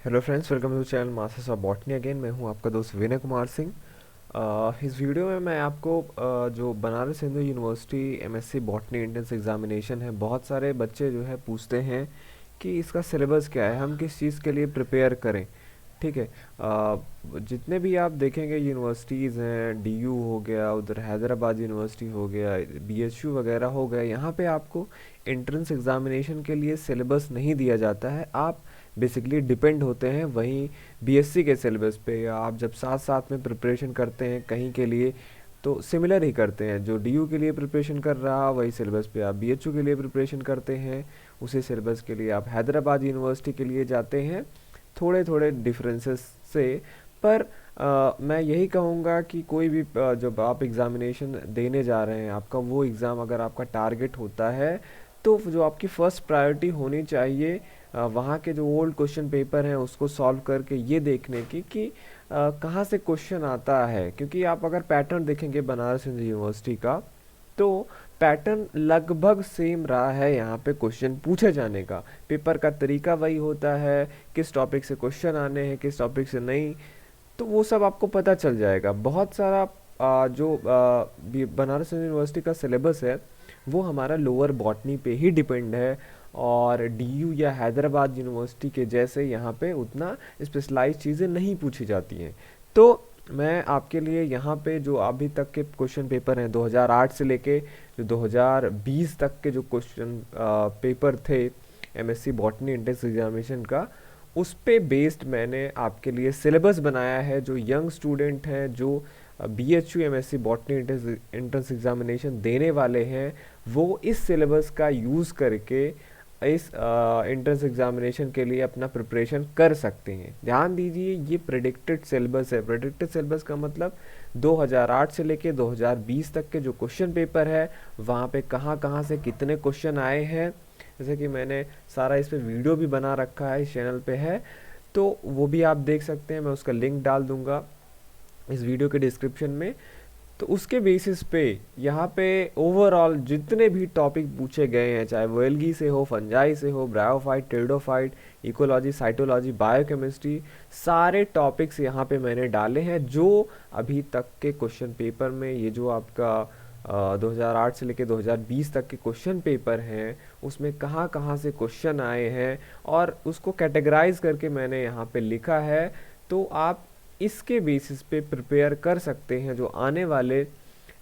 Hello friends, welcome to channel masters of botany again. मैं हूं आपका दोस्त विनय कुमार सिंह। इस वीडियो में मैं आपको जो Banaras Hindu university MSc botany entrance examination है, बहुत सारे बच्चे जो है पूछते हैं कि इसका सिलेबस क्या है, हम किस चीज़ के लिए प्रिपेयर करें। ठीक है। जितने भी आप देखेंगे यूनिवर्सिटीज़ हैं, डीयू हो गया, उधर हैदराबाद यूनिवर्सिटी हो गया, बीएचयू वगैरह हो गया, यहाँ पे आपको एंट्रेंस एग्जामिनेशन के लिए सिलेबस नहीं दिया जाता है। आप बेसिकली डिपेंड होते हैं वहीं बीएससी के सिलेबस पे, या आप जब साथ साथ में प्रिपरेशन करते हैं कहीं के लिए तो सिमिलर ही करते हैं। जो डीयू के लिए प्रिपरेशन कर रहा वही सिलेबस पे आप बीएचयू के लिए प्रिपरेशन करते हैं, उसी सिलेबस के लिए आप हैदराबाद यूनिवर्सिटी के लिए जाते हैं, थोड़े थोड़े डिफरेंसेस से। पर मैं यही कहूँगा कि कोई भी जब आप एग्ज़ामिनेशन देने जा रहे हैं, आपका वो एग्ज़ाम अगर आपका टारगेट होता है तो जो आपकी फ़र्स्ट प्रायोरिटी होनी चाहिए वहाँ के जो ओल्ड क्वेश्चन पेपर हैं उसको सॉल्व करके ये देखने की कि कहाँ से क्वेश्चन आता है। क्योंकि आप अगर पैटर्न देखेंगे बनारस हिंदू यूनिवर्सिटी का, तो पैटर्न लगभग सेम रहा है यहाँ पे क्वेश्चन पूछे जाने का। पेपर का तरीका वही होता है, किस टॉपिक से क्वेश्चन आने हैं किस टॉपिक से नहीं, तो वो सब आपको पता चल जाएगा। बहुत सारा बनारस यूनिवर्सिटी का सिलेबस है वो हमारा लोअर बॉटनी पे ही डिपेंड है, और डीयू या हैदराबाद यूनिवर्सिटी के जैसे यहाँ पे उतना स्पेशलाइज चीज़ें नहीं पूछी जाती हैं। तो मैं आपके लिए यहाँ पे जो अभी तक के क्वेश्चन पेपर हैं 2008 से लेके जो 2020 तक के जो क्वेश्चन पेपर थे एमएससी बॉटनी एंट्रेंस एग्जामिनेशन का, उस पे बेस्ड मैंने आपके लिए सिलेबस बनाया है। जो यंग स्टूडेंट हैं जो BHU MSc botany entrance examination देने वाले हैं, वो इस सिलेबस का यूज़ करके इस एंट्रेंस एग्जामिनेशन के लिए अपना प्रिपरेशन कर सकते हैं। ध्यान दीजिए, ये प्रेडिक्टेड सिलेबस है। प्रेडिक्टेड सिलेबस का मतलब 2008 से लेके 2020 तक के जो क्वेश्चन पेपर है वहाँ पे कहाँ कहाँ से कितने क्वेश्चन आए हैं, जैसे कि मैंने सारा इस पे वीडियो भी बना रखा है, इस चैनल पे है, तो वो भी आप देख सकते हैं। मैं उसका लिंक डाल दूंगा इस वीडियो के डिस्क्रिप्शन में। तो उसके बेसिस पे यहाँ पे ओवरऑल जितने भी टॉपिक पूछे गए हैं, चाहे वो एल्गी से हो, फंजाई से हो, bryophyte, pteridophyte, ecology, cytology, biochemistry, सारे टॉपिक्स यहाँ पे मैंने डाले हैं जो अभी तक के क्वेश्चन पेपर में, ये जो आपका 2008 से लेके 2020 तक के क्वेश्चन पेपर हैं उसमें कहाँ कहाँ से क्वेश्चन आए हैं और उसको कैटेगराइज करके मैंने यहाँ पे लिखा है। तो आप इसके बेसिस पे प्रिपेयर कर सकते हैं जो आने वाले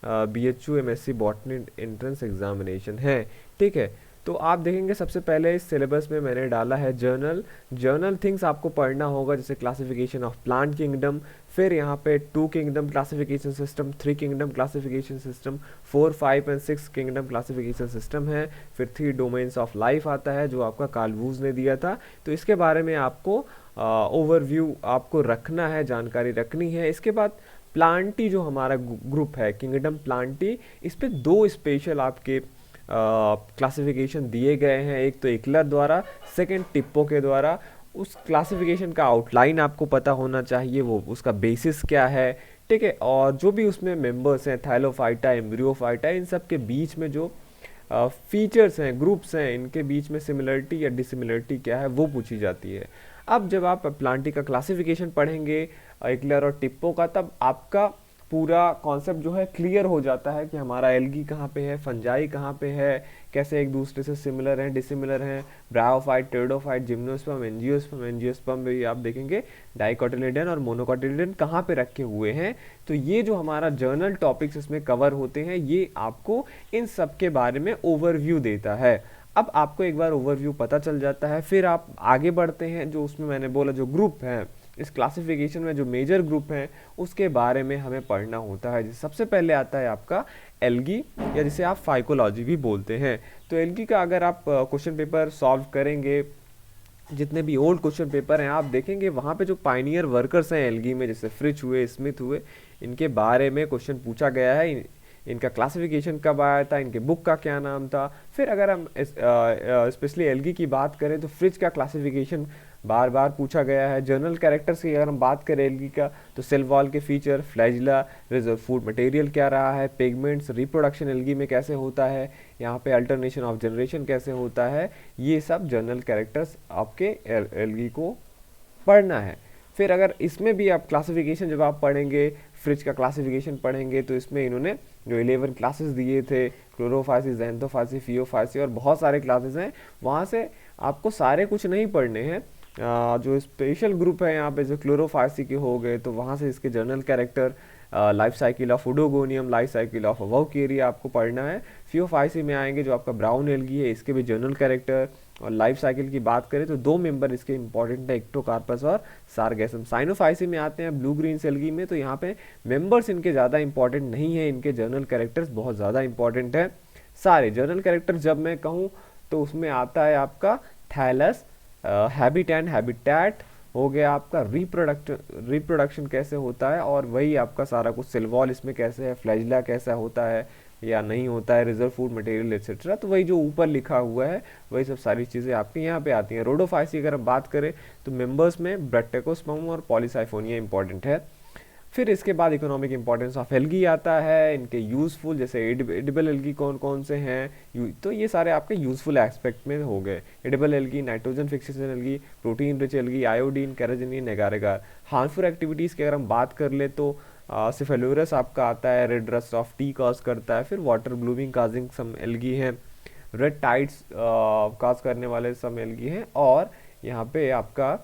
BHU MSc botany entrance examination है। ठीक है। तो आप देखेंगे सबसे पहले इस सिलेबस में मैंने डाला है जर्नल थिंग्स आपको पढ़ना होगा, जैसे क्लासिफिकेशन ऑफ प्लांट किंगडम, फिर यहाँ पे 2 kingdom classification system, 3 kingdom classification system, 4, 5 and 6 kingdom classification system है, फिर 3 डोमेन्स ऑफ लाइफ आता है जो आपका कार्लवूज ने दिया था। तो इसके बारे में आपको ओवरव्यू आपको रखना है, जानकारी रखनी है। इसके बाद प्लांटी जो हमारा ग्रुप है किंगडम प्लांटी, इस पे 2 स्पेशल आपके क्लासिफिकेशन दिए गए हैं, एक तो एकलर द्वारा, सेकंड टिप्पो के द्वारा। उस क्लासिफिकेशन का आउटलाइन आपको पता होना चाहिए, वो उसका बेसिस क्या है। ठीक है। और जो भी उसमें मेंबर्स हैं, थैलोफाइटा, एम्ब्रियोफाइटा, इन सब के बीच में जो फीचर्स हैं, ग्रुप्स हैं, इनके बीच में सिमिलरिटी या डिसिमिलरिटी क्या है वो पूछी जाती है। अब जब आप प्लांटी का क्लासिफिकेशन पढ़ेंगे एकलर और टिप्पो का, तब आपका पूरा कॉन्सेप्ट जो है क्लियर हो जाता है कि हमारा एल्गी कहाँ पे है, फंजाई कहाँ पे है, कैसे एक दूसरे से सिमिलर हैं, डिसिमिलर हैं, bryophyte, pteridophyte, gymnosperm, angiosperm, angiosperm में भी आप देखेंगे डाइकोटिलिडन और मोनोकोटिलिडन कहाँ पे रखे हुए हैं। तो ये जो हमारा जर्नल टॉपिक्स इसमें कवर होते हैं, ये आपको इन सब के बारे में ओवरव्यू देता है। अब आपको एक बार ओवरव्यू पता चल जाता है, फिर आप आगे बढ़ते हैं। जो उसमें मैंने बोला जो ग्रुप है इस क्लासिफिकेशन में, जो मेजर ग्रुप हैं उसके बारे में हमें पढ़ना होता है। जैसे सबसे पहले आता है आपका एल्गी, या जिसे आप फाइकोलॉजी भी बोलते हैं। तो एल्गी का अगर आप क्वेश्चन पेपर सॉल्व करेंगे, जितने भी ओल्ड क्वेश्चन पेपर हैं आप देखेंगे वहाँ पे जो पाइनियर वर्कर्स हैं एल्गी में, जैसे फ्रिच हुए, स्मिथ हुए, इनके बारे में क्वेश्चन पूछा गया है। इनका क्लासिफिकेशन कब आया था, इनके बुक का क्या नाम था। फिर अगर हम स्पेशली एल्गी की बात करें तो फ्रिज का क्लासिफिकेशन बार बार पूछा गया है। जर्नल कैरेक्टर्स की अगर हम बात करें एल्गी का, तो सेल वॉल के feature, flagella, reserve food material क्या रहा है, पिगमेंट्स, रिप्रोडक्शन एल्गी में कैसे होता है, यहाँ पे अल्टरनेशन ऑफ जनरेशन कैसे होता है, ये सब जर्नल कैरेक्टर्स आपके एल्गी को पढ़ना है। फिर अगर इसमें भी आप क्लासिफिकेशन जब आप पढ़ेंगे, फ्रिज का क्लासिफिकेशन पढ़ेंगे, तो इसमें इन्होंने जो 11 क्लासेस दिए थे, क्लोरोफाइसी, ज़ैंथोफाइसी, फियोफाइसी और बहुत सारे क्लासेस हैं, वहाँ से आपको सारे कुछ नहीं पढ़ने हैं। जो स्पेशल ग्रुप है यहाँ पे जो क्लोरोफाइसी के हो गए, तो वहाँ से इसके general character, life cycle of Oedogonium, life cycle of Vaucheria आपको पढ़ना है। फियोफाइसी में आएंगे जो आपका ब्राउन एल्गी है, इसके भी जर्नल कैरेक्टर और लाइफ साइकिल की बात करें तो दो मेंबर इसके इंपॉर्टेंट है, एक्टोकार्पस और सारगेसम। साइनोफाइसी में आते हैं ब्लू ग्रीन सेल्गी में, तो यहाँ पे मेंबर्स इनके ज़्यादा इंपॉर्टेंट नहीं है, इनके जर्नल कैरेक्टर्स बहुत ज़्यादा इंपॉर्टेंट है। सारे जर्नल कैरेक्टर जब मैं कहूँ तो उसमें आता है आपका थैलस, हैबिट एंड हैबिटैट हो गया, आपका रिप्रोडक्शन कैसे होता है, और वही आपका सारा कुछ सेल वॉल इसमें कैसे है, फ्लैजिला कैसा होता है या नहीं होता है, रिजर्व फूड मटेरियल एक्सेट्रा, तो वही जो ऊपर लिखा हुआ है वही सब सारी चीज़ें आपके यहाँ पे आती हैं। रोडोफाइसी अगर हम बात करें तो मेंबर्स में ब्रैक्टेकोस्पर्म और पॉलीसाइफोनिया इंपॉर्टेंट है। फिर इसके बाद इकोनॉमिक इंपॉर्टेंस ऑफ एल्गी आता है, इनके यूज़फुल जैसे एडिबल एल्गी कौन कौन से हैं, तो ये सारे आपके यूज़फुल एस्पेक्ट में हो गए। Edible algae, nitrogen fixation algae, protein rich algae, iodine, carrageenan, agar agar. Harmful activities की अगर हम बात कर ले तो सिफेलोरस आपका आता है, red rust of T cause करता है। फिर वाटर ब्लूमिंग काजिंग सम एल्गी हैं, रेड टाइड्स कॉज करने वाले सम एल्गी हैं, और यहाँ पे आपका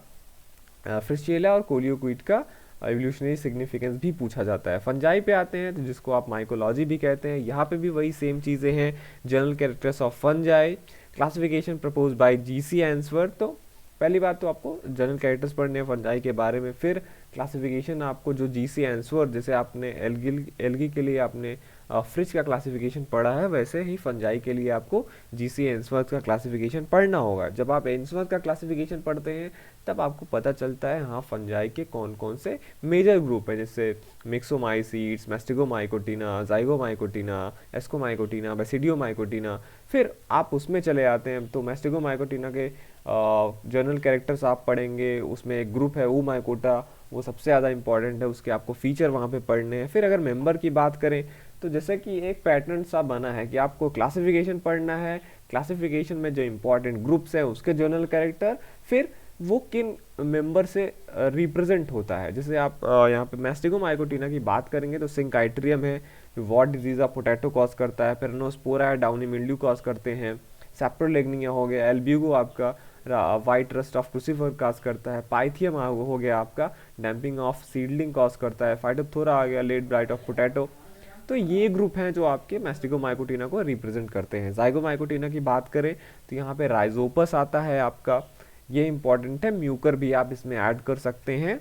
फ्रिस्चेला और कोलियोक्विट का एवोल्यूशनरी सिग्निफिकेंस भी पूछा जाता है। फंजाई पे आते हैं तो जिसको आप माइकोलॉजी भी कहते हैं, यहाँ पे भी वही सेम चीज़ें हैं। General characters of fungi, classification propose by GC Ainsworth. तो पहली बात तो आपको जनरल कैरेक्टर्स पढ़ने हैं फंजाई के बारे में, फिर क्लासिफिकेशन आपको जो जीसी एंसवर्थ, जैसे आपने एल्गी के लिए आपने फ्रिज का क्लासिफिकेशन पढ़ा है, वैसे ही फंजाई के लिए आपको जीसी एंसवर्थ का क्लासिफिकेशन पढ़ना होगा। जब आप एंसवर्थ का क्लासिफिकेशन पढ़ते हैं तब आपको पता चलता है हाँ फंजाई के कौन कौन से मेजर ग्रुप हैं, जैसे मिक्सोमाइसीड्स, मैस्टिगोमाइकोटिना, जाइगोमाइकोटिना, एस्कोमाइकोटिना, बेसिडियोमाइकोटिना। फिर आप उसमें चले आते हैं तो मैस्टिगोमाइकोटिना के जनरल कैरेक्टर्स आप पढ़ेंगे, उसमें एक ग्रुप है ऊमाइकोटा, वो सबसे ज़्यादा इंपॉर्टेंट है, उसके आपको फीचर वहाँ पे पढ़ने हैं। फिर अगर मेंबर की बात करें तो जैसे कि एक पैटर्न सा बना है कि आपको क्लासिफिकेशन पढ़ना है, क्लासिफिकेशन में जो इंपॉर्टेंट ग्रुप्स है उसके जनरल कैरेक्टर, फिर वो किन मेंबर से रिप्रेजेंट होता है। जैसे आप यहाँ पे मैस्टिगोमाइकोटिना की बात करेंगे तो सिंकाइट्रियम है, what disease of potato cause करता है, पेरिनोस्पोरा है, डाउनी मिल्ड्यू कॉज करते हैं, सैप्रोलेग्निया हो गया, एल्ब्यूगो आपका वाइट रस्ट ऑफ क्रूसिफर कॉज करता है, पाइथियम हो गया आपका डैम्पिंग ऑफ सीडलिंग कॉज करता है, फाइटोप्थोरा आ गया लेट ब्राइट ऑफ पोटैटो। तो ये ग्रुप हैं जो आपके मैस्टिगोमाइकोटिना को रिप्रेजेंट करते हैं। जाइगोमाइकोटिना की बात करें तो यहाँ पे राइजोपस आता है आपका, ये इंपॉर्टेंट है, म्यूकर भी आप इसमें ऐड कर सकते हैं।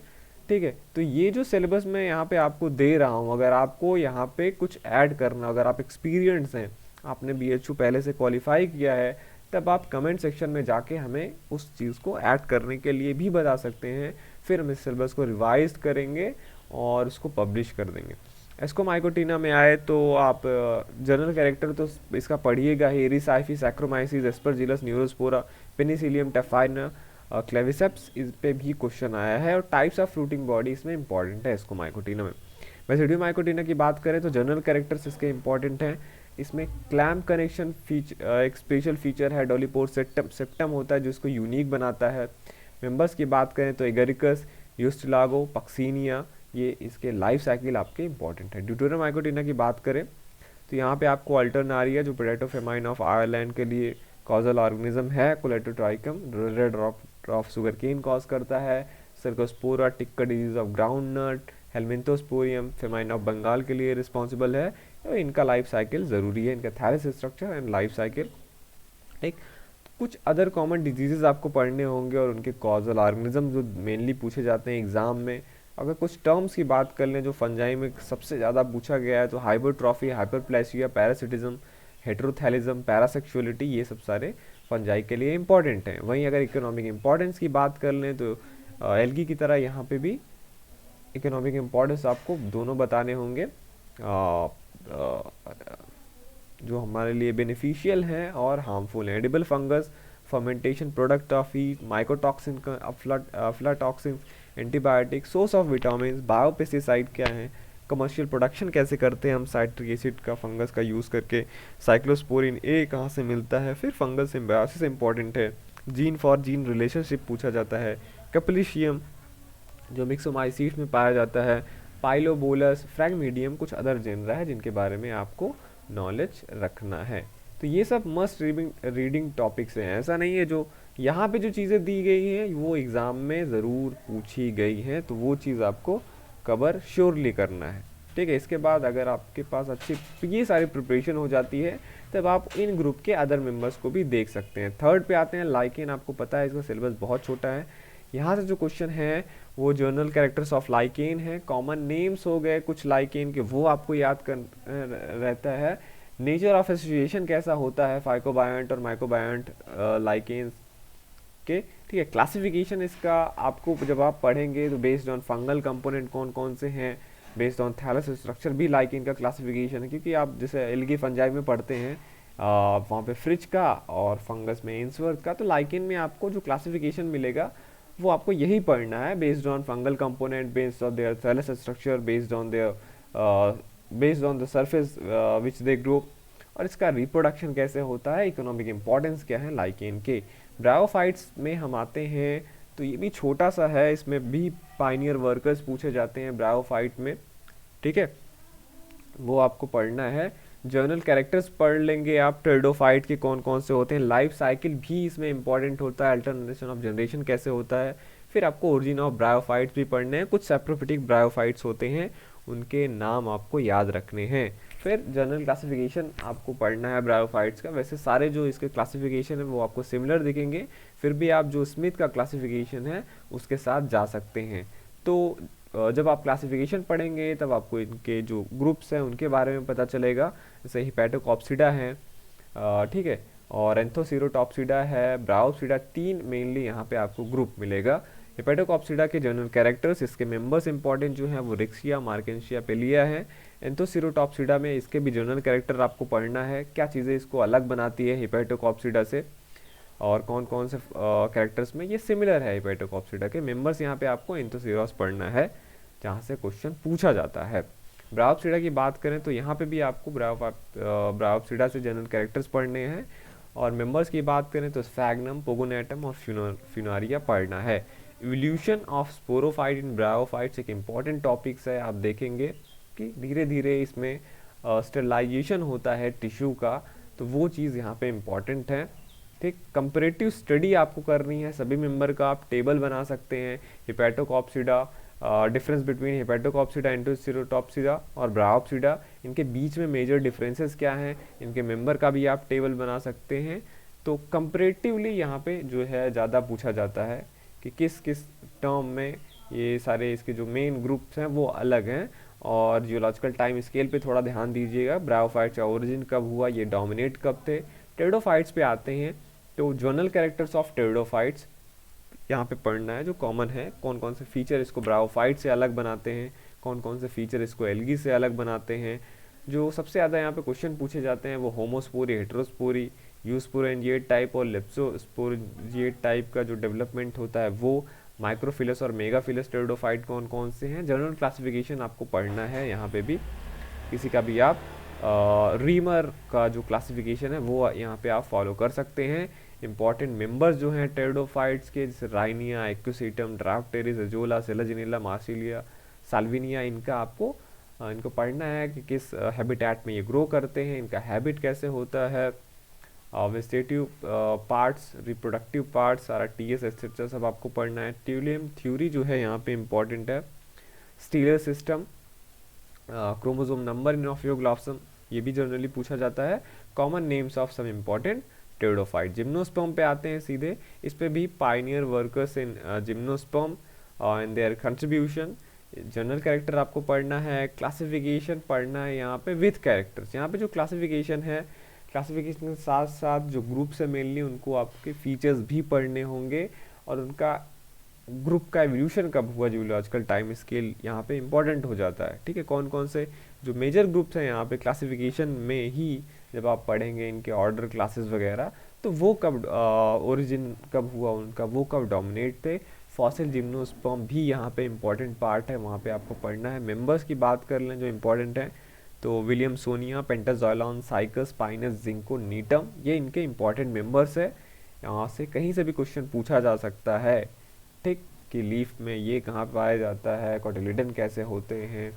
ठीक है, तो ये जो सिलेबस मैं यहाँ पे आपको दे रहा हूँ, अगर आपको यहाँ पे कुछ ऐड करना, अगर आप एक्सपीरियंस हैं, आपने बीएचयू पहले से क्वालिफाई किया है, तब आप कमेंट सेक्शन में जाके हमें उस चीज़ को ऐड करने के लिए भी बता सकते हैं। फिर हम इस सिलेबस को रिवाइज करेंगे और उसको पब्लिश कर देंगे। एस्कोमाइकोटिना में आए तो आप जनरल कैरेक्टर तो इसका पढ़िएगा ही, Erysiphe, Saccharomyces, Aspergillus, Neurospora, Penicillium, Taphrina, Claviceps, इस पे भी क्वेश्चन आया है। और टाइप्स ऑफ फ्रूटिंग बॉडी इसमें इंपॉर्टेंट है एस्कोमाइकोटिना में। बेसिडियोमाइकोटिना की बात करें तो जनरल कैरेक्टर्स इसके इंपॉर्टेंट हैं। इसमें क्लैम्प कनेक्शन एक स्पेशल फीचर है, डोलीपोर सेप्टम होता है जो इसको यूनिक बनाता है। मेंबर्स की बात करें तो एगरिकस, यूस्टिलागो, पक्सीनिया, ये इसके लाइफ साइकिल आपके इंपॉर्टेंट है। ड्यूटेरोमाइकोटिना की बात करें तो यहाँ पे आपको अल्टरनारिया जो पोटैटो फेमाइन ऑफ आयरलैंड के लिए कॉजल ऑर्गेनिज्म है, Colletotrichum, red of sugar cane cause करता है, Cercospora, tikka disease of groundnut, Helminthosporium famine of Bengal के लिए रिस्पॉन्सिबल है। तो इनका लाइफ साइकिल ज़रूरी है, इनका Thales structure and life cycle. ठीक, कुछ अदर कॉमन डिजीजेज आपको पढ़ने होंगे और उनके कॉजल ऑर्गेनिज्म जो मेनली पूछे जाते हैं एग्जाम में। अगर कुछ टर्म्स की बात कर लें जो फंजाई में सबसे ज़्यादा पूछा गया है तो हाइपरट्रॉफी, हाइपरप्लेसिया, पैरासिटिज्म, हेटेरोथैलिज्म, पैरासेक्सुअलिटी, ये सब सारे फंजाई के लिए इंपॉर्टेंट हैं। वहीं अगर इकोनॉमिक इंपॉर्टेंस की बात कर लें तो एल्गी की तरह यहाँ पे भी इकोनॉमिक इंपॉर्टेंस आपको दोनों बताने होंगे, जो हमारे लिए बेनिफिशियल हैं और हार्मफुल हैं। Edible fungus, fermentation product of heat, mycotoxin, aflatoxin, antibiotic, source of vitamin, biopesticide क्या है, कमर्शियल प्रोडक्शन कैसे करते हैं हम साइट्रिक एसिड का फंगस का यूज़ करके, साइक्लोस्पोरिन ए कहाँ से मिलता है, फिर फंगस सिम्बायोसिस इंपॉर्टेंट है, जीन फॉर जीन रिलेशनशिप पूछा जाता है, कैप्रिशियम जो मिक्सोमाइसीट्स में पाया जाता है, पाइलोबोलस, फ्रैगमीडियम कुछ अदर जेनरा है जिनके बारे में आपको नॉलेज रखना है। तो ये सब मस्ट रीडिंग टॉपिक्स हैं, ऐसा नहीं है जो यहाँ पे जो चीज़ें दी गई हैं वो एग्ज़ाम में ज़रूर पूछी गई हैं, तो वो चीज़ आपको कवर श्योरली करना है, ठीक है। इसके बाद अगर आपके पास अच्छी ये सारी प्रिपरेशन हो जाती है तब आप इन ग्रुप के अदर मेंबर्स को भी देख सकते हैं। थर्ड पे आते हैं लाइकेन। आपको पता है इसका सिलेबस बहुत छोटा है। यहाँ से जो क्वेश्चन है वो जर्नल कैरेक्टर्स ऑफ लाइकेन है। कॉमन नेम्स हो गए कुछ लाइकेन के, वो आपको याद कर रहता है। नेचर ऑफ एसोसिएशन कैसा होता है फाइकोबायंट और माइकोबायंट लाइकेन्स के, ठीक है। क्लासिफिकेशन इसका आपको जब आप पढ़ेंगे तो बेस्ड ऑन फंगल कंपोनेंट कौन कौन से हैं, बेस्ड ऑन थैलस स्ट्रक्चर भी लाइकेन का क्लासिफिकेशन है, क्योंकि आप जैसे एल्गी फंजाई में पढ़ते हैं वहाँ पे फ्रिज का और फंगस में एंसवर्थ का, तो लाइकेन में आपको जो क्लासिफिकेशन मिलेगा वो आपको यही पढ़ना है, based on fungal component, based on their thallus structure, based on the surface which they grow, और इसका रिप्रोडक्शन कैसे होता है, इकोनॉमिक इंपॉर्टेंस क्या है लाइकेन के। ब्रायोफाइट्स में हम आते हैं तो ये भी छोटा सा है, इसमें भी पाइनियर वर्कर्स पूछे जाते हैं ब्रायोफाइट में, ठीक है, वो आपको पढ़ना है। जर्नल कैरेक्टर्स पढ़ लेंगे आप टेरिडोफाइट के कौन कौन से होते हैं, लाइफ साइकिल भी इसमें इंपॉर्टेंट होता है, अल्टरनेशन ऑफ जनरेशन कैसे होता है। फिर आपको ओरिजिन ऑफ ब्रायोफाइट्स भी पढ़ने हैं, कुछ सेप्रोफिटिक ब्रायोफाइट्स होते हैं उनके नाम आपको याद रखने हैं। फिर जनरल क्लासिफिकेशन आपको पढ़ना है ब्रायोफाइट्स का। वैसे सारे जो इसके क्लासिफिकेशन है वो आपको सिमिलर दिखेंगे, फिर भी आप जो स्मिथ का क्लासिफिकेशन है उसके साथ जा सकते हैं। तो जब आप क्लासिफिकेशन पढ़ेंगे तब आपको इनके जो ग्रुप्स हैं उनके बारे में पता चलेगा, जैसे हिपैटोकॉप्सिडा है, ठीक है, और एंथोसीरोटॉप्सिडा है, ब्रायोप्सिडा, तीन मेनली यहाँ पे आपको ग्रुप मिलेगा। हिपैटोकॉप्सिडा के जनरल कैरेक्टर्स, इसके मेंबर्स इंपॉर्टेंट जो हैं वो रिक्सिया, मार्केंशिया, पेलिया है। एंथोसीरोटॉप्सिडा में इसके भी जनरल कैरेक्टर आपको पढ़ना है, क्या चीज़ें इसको अलग बनाती है हिपैटोकॉप्सिडा से, और कौन कौन से कैरेक्टर्स में ये सिमिलर है हिपैटोकॉप्सिडा के। मेंबर्स यहाँ पे आपको एंथोसीरोस पढ़ना है जहाँ से क्वेश्चन पूछा जाता है। ब्रायोप्सिडा की बात करें तो यहाँ पे भी आपको ब्रायोप्सिडा से जनरल कैरेक्टर्स पढ़ने हैं, और मेंबर्स की बात करें तो स्फैग्नम, पोगोनेटम और फ्यूनारिया पढ़ना है। Evolution of sporophyte in bryophytes एक इम्पॉर्टेंट टॉपिक्स है, आप देखेंगे कि धीरे धीरे इसमें स्टेरिलाइजेशन होता है टिश्यू का, तो वो चीज़ यहाँ पे इम्पॉर्टेंट है, ठीक। कंपैरेटिव स्टडी आपको करनी है सभी मेंबर का, आप टेबल बना सकते हैं, हिपैटोकॉप्सिडा, डिफरेंस बिटवीन हिपैटोकॉप्सिडा, एंथोसीरोटॉप्सिडा और ब्रायोप्सिडा, इनके बीच में मेजर डिफरेंसेस क्या हैं, इनके मेंबर का भी आप टेबल बना सकते हैं। तो कंपैरेटिवली यहाँ पे जो है ज़्यादा पूछा जाता है कि किस किस टर्म में ये सारे इसके जो मेन ग्रुप्स हैं वो अलग हैं, और जियोलॉजिकल टाइम स्केल पे थोड़ा ध्यान दीजिएगा। ब्रायोफाइट्स का ओरिजिन कब हुआ, ये डोमिनेट कब थे। टेरिडोफाइट्स पे आते हैं तो जर्नल कैरेक्टर्स ऑफ टेरिडोफाइट्स यहाँ पे पढ़ना है, जो कॉमन है, कौन कौन से फीचर इसको ब्रायोफाइट से अलग बनाते हैं, कौन कौन से फीचर इसको एल्गी से अलग बनाते हैं। जो सबसे ज़्यादा यहाँ पे क्वेश्चन पूछे जाते हैं वो होमोस्पोरी, हेटेरोस्पोरी, यूस्पोरेंजिएट टाइप और लेप्सोस्पोरेंजिएट टाइप का जो डेवलपमेंट होता है वो, माइक्रोफिलस और मेगाफिलस टेरिडोफाइट कौन कौन से हैं। जनरल क्लासिफिकेशन आपको पढ़ना है यहाँ पे भी, किसी का भी आप रीमर का जो क्लासिफिकेशन है वो यहाँ पे आप फॉलो कर सकते हैं। इंपॉर्टेंट मेंबर्स जो हैं टेरिडोफाइट्स के, जैसे Rhynia, Equisetum, Dryopteris, Azolla, Selaginella, Marsilea, Salvinia, इनका आपको इनको पढ़ना है कि किस हैबिटेट में ये ग्रो करते हैं, इनका हैबिट कैसे होता है, वेजिटेटिव पार्ट्स, रिप्रोडक्टिव पार्ट्स, सारा टीएस एक्सेट्रा सब आपको पढ़ना है। ट्यूलियम थ्योरी जो है यहाँ पे इम्पॉर्टेंट है। Stelar system, chromosome number in Ophioglossum, ये भी जनरली पूछा जाता है। Common names of some important pteridophyte. Gymnosperm पे आते हैं सीधे, इस पे भी pioneer workers in gymnosperm and their contribution. General character आपको पढ़ना है, क्लासिफिकेशन पढ़ना है यहाँ पे विथ कैरेक्टर्स। यहाँ पे जो क्लासिफिकेशन है, क्लासिफिकेशन के साथ साथ जो ग्रुप्स है मेनली उनको आपके फीचर्स भी पढ़ने होंगे, और उनका ग्रुप का एवोल्यूशन कब हुआ, जियोलॉजिकल टाइम स्केल यहाँ पे इंपॉर्टेंट हो जाता है, ठीक है। कौन कौन से जो मेजर ग्रुप्स हैं यहाँ पे क्लासिफिकेशन में ही जब आप पढ़ेंगे इनके ऑर्डर क्लासेस वगैरह, तो वो कब ओरिजिन कब हुआ उनका, वो कब डोमिनेट थे। फॉसिल जिम्नोस्पर्म भी यहाँ पे इम्पॉर्टेंट पार्ट है, वहाँ पे आपको पढ़ना है। मेंबर्स की बात कर लें जो इम्पॉर्टेंट है तो विलियमसोनिया, पेंटाजोलॉन, साइकस, पाइनस, जिंको, नीटम, ये इनके इम्पॉर्टेंट मेंबर्स है। यहाँ से कहीं से भी क्वेश्चन पूछा जा सकता है, ठीक। कि लीफ में ये कहाँ पाया जाता है, कोटिलेडन कैसे होते हैं,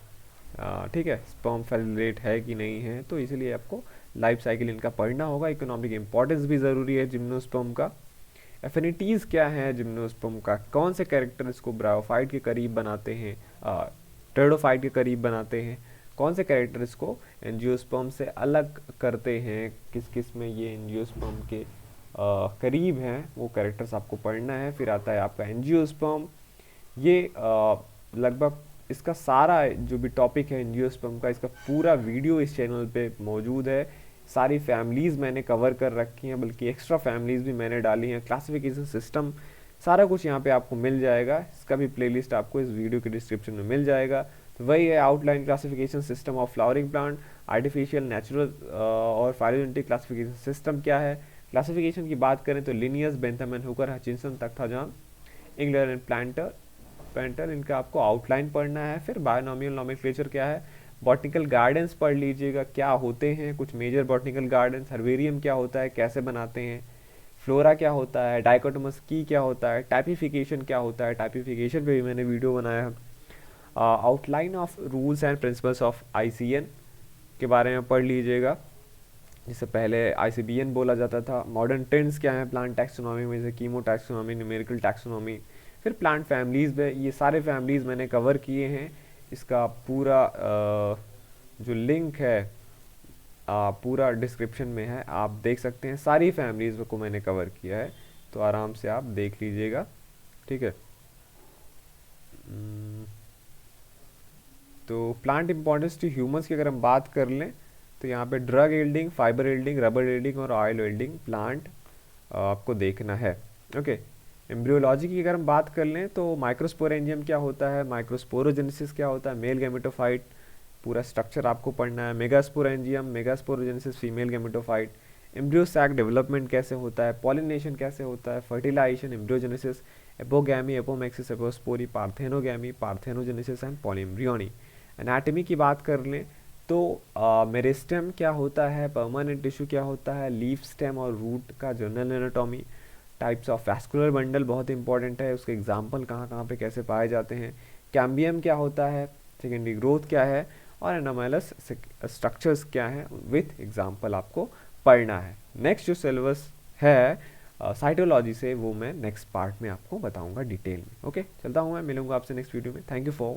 ठीक है, स्पर्म फेलिलेट है कि नहीं है। तो इसलिए आपको लाइफ साइकिल इनका पढ़ना होगा। इकोनॉमिक इंपॉर्टेंस भी ज़रूरी है जिम्नोस्पर्म का। एफिनिटीज़ क्या है जिम्नोस्पर्म का, कौन से कैरेक्टर इसको ब्रायोफाइट के करीब बनाते हैं, टेरिडोफाइट के करीब बनाते हैं, कौन से कैरेक्टर इसको एंजियोस्पर्म से अलग करते हैं, किस किस में ये एंजियोस्पर्म के करीब हैं, वो कैरेक्टर्स आपको पढ़ना है। फिर आता है आपका एंजियोस्पर्म। ये लगभग इसका सारा जो भी टॉपिक है एंजियोस्पर्म का, इसका पूरा वीडियो इस चैनल पे मौजूद है। सारी फैमिलीज़ मैंने कवर कर रखी हैं, बल्कि एक्स्ट्रा फैमिलीज़ भी मैंने डाली हैं, क्लासिफिकेशन सिस्टम, सारा कुछ यहाँ पे आपको मिल जाएगा। इसका भी प्लेलिस्ट आपको इस वीडियो के डिस्क्रिप्शन में मिल जाएगा। तो वही है outline classification system of flowering plant, artificial, natural और फाइलोजेनेटिक क्लासिफिकेशन सिस्टम क्या है। क्लासिफिकेशन की बात करें तो Linnaeus, Bentham and Hooker, Hutchinson, Takhtajan, Engler and Prantl, इनका आपको आउटलाइन पढ़ना है। फिर बायोनॉमियल नॉमेनक्लेचर क्या है, बॉटनिकल गार्डन्स पढ़ लीजिएगा क्या होते हैं, कुछ मेजर बॉटनिकल गार्डन्स, हर्बेरियम क्या होता है, कैसे बनाते हैं, फ्लोरा क्या होता है, डाइकोटोमस की क्या होता है, टाइपिफिकेशन क्या होता है, टाइपिफिकेशन पे भी मैंने वीडियो बनाया है। Outline of rules and principles of ICN के बारे में पढ़ लीजिएगा, जिससे पहले ICBN बोला जाता था। मॉडर्न ट्रेंड्स क्या हैं प्लांट टैक्सोनॉमी में, जैसे कीमो टैक्सोनॉमी, न्यूमेरिकल टैक्सोनॉमी। फिर प्लांट फैमिलीज़ में ये सारे फैमिलीज़ मैंने कवर किए हैं। इसका पूरा जो लिंक है पूरा डिस्क्रिप्शन में है, आप देख सकते हैं। सारी फैमिलीज़ को मैंने कवर किया है, तो आराम से आप देख लीजिएगा, ठीक है। तो प्लांट इंपॉर्टेंस टू ह्यूमंस की अगर हम बात कर लें तो यहाँ पे ड्रग एल्डिंग, फाइबर एल्डिंग, रबर एल्डिंग और ऑयल एल्डिंग प्लांट आपको देखना है, ओके। एम्ब्रियोलॉजी की अगर हम बात कर लें तो माइक्रोस्पोरेंजियम क्या होता है, माइक्रोस्पोरोजेनेसिस क्या होता है, मेल गैमेटोफाइट, पूरा स्ट्रक्चर आपको पढ़ना है। Megasporangium, megasporogenesis, female gametophyte, embryo sac development कैसे होता है, पॉलिनेशन कैसे होता है, fertilisation, embryogenesis, apogamy, apomixis, apospory, parthenogamy, parthenogenesis and polyembryony. Anatomy की बात कर लें तो मेरिस्टेम क्या होता है, परमानेंट टिश्यू क्या होता है, लीफ, स्टेम और रूट का general anatomy. Types of vascular bundle बहुत इंपॉर्टेंट है, उसके एग्जाम्पल कहाँ कहाँ पे कैसे पाए जाते हैं। कैम्बियम क्या होता है, सेकेंडरी ग्रोथ क्या है, और एनामाइलस स्ट्रक्चर्स क्या है, विथ एग्जाम्पल आपको पढ़ना है। नेक्स्ट जो सिलेबस है साइटोलॉजी से, वो मैं नेक्स्ट पार्ट में आपको बताऊंगा डिटेल में, ओके। चलता हूँ मैं, मिलूंगा आपसे नेक्स्ट वीडियो में। Thank you for